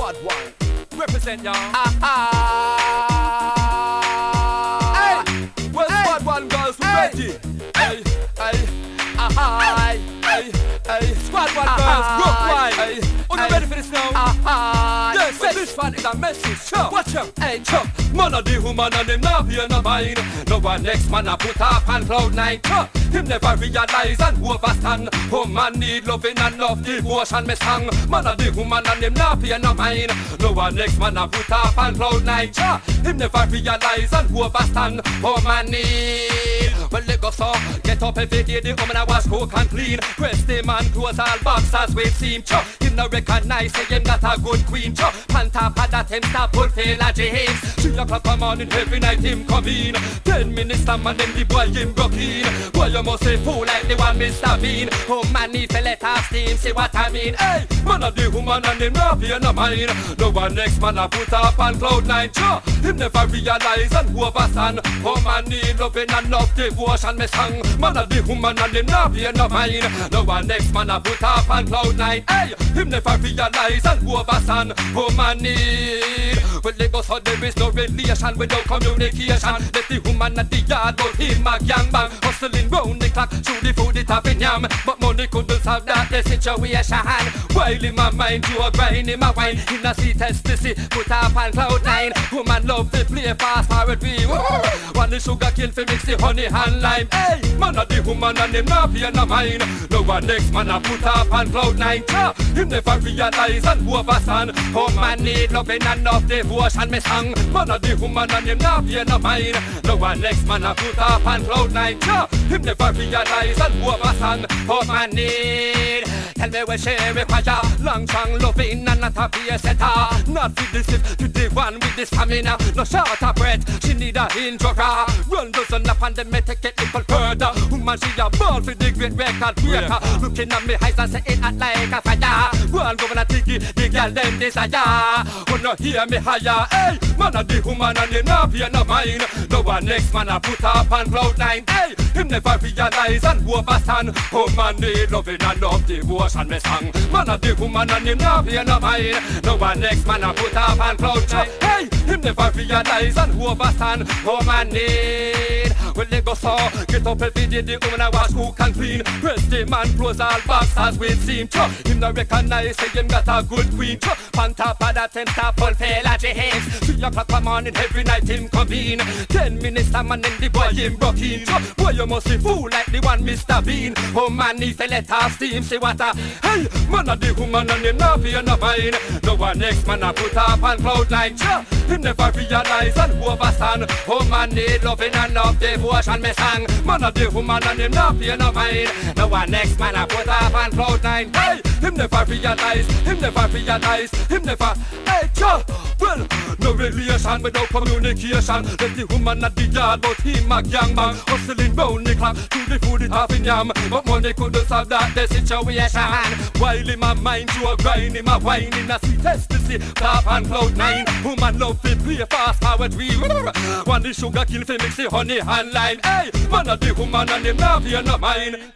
Squad one. Represent y'all. Hey, well, Squad one girls, we ready. Hey, hey, hey, Squad one girls, rock wide. Hey, are you ready for this now? Yes, this one is a message. Chop, watch out. Hey, chop. Man of the woman and him not pay no mind. No one next man a put up on cloud nine. Chop. Him never realize and overstand. Oh man need loving and love devotion me song. Man of the woman and him not pay no mind. No one next man a put up on cloud nine. Chop. Him never realize and overstand. Oh man need. Well let go so. Get up every day the woman a wash cook and clean. Press the man close all boxes with seam. Chop. Him no recognize say him got a good queen. Chop. Panta pada him stop full fail a James. 3 o'clock a morning every night him come in. 10 minutes time and then the boy him broke in. Boy you must say fool like the one Mr. Bean. Oh man need to let off steam, see what I mean. Hey, man of the woman and him not pay no mind. No one next man a put up on cloud nine. Sure, him never realize and overstand. Oh man need loving and love devotion me song. Man of the woman and him not pay no mind. No one next man a put up on cloud nine. Hey, him never realize and overstand. Oh man need. Well they go so there is no relation without communication. Let the woman at the yard but him a gang bang. Hustling round the clock, through the food it have in yam. But money couldn't solve that the situation. While in my mind you a grind in my wine. In a seat ecstasy, put up on cloud nine. Woman love to play fast forward we. Want the sugar cane for mix the honey and lime. Hey, man of the woman and him not pay no mind. No one next man a put up on cloud nine. Him never realize and overstand. Oh man need loving and love devotion me song. Man of the woman and him not pay no mind. No one next man a put up on cloud nine. Him never realize and overstand. Oh man need. Tell me what she require. Long strong loving and not a peer setter. Not with this if to the one with the stamina. No short of breath, she need a injurer. Run doesn't up and then me take it little further. Woman she a ball for the great record breaker. Looking at me eyes and say it like a fire. One governor tiki, the girl them desire. Who no hear me higher. Hey, man of the woman and him not pay no mind. No one next man a put up on cloud nine. Hey, him never realize and overstand. Oh man need loving and love devotion me song. Man of the woman and him not pay no mind. No one next man a put up on cloud nine. Hey, him never realize and overstand. Oh man need. Well they go so. Get up every day the woman a wash cook and clean. Press the man close all boxes with seam. Him no recognize say him got a good queen. Panta pada him stop full fail a James. 3 o'clock a morning every night him convene. 10 minutes time and then the boy him broke in. Boy you must be fool like the one Mr. Bean. Oh man need to let off steam, see what a. Hey, man of the woman and him not pay no mind. No one next man a put up on cloud nine. Him never realize and overstand. Oh man need loving and love devotion me song. Man of the woman and him not pay no mind. No one next man a put up on cloud nine. Hey, him never realize, him never realize, him never. Hey, well, no relation without communication. Let the woman at the yard but him a gang bang. Hustling round the clock, to the food it have in yam. But money couldn't solve that the situation. While in my mind you a grind, in my wine in a sweet ecstasy. Top and cloud nine. Woman love to play fast forward we. Want the sugar cane for mix the honey and lime. Hey, man of the woman and him not pay no mind.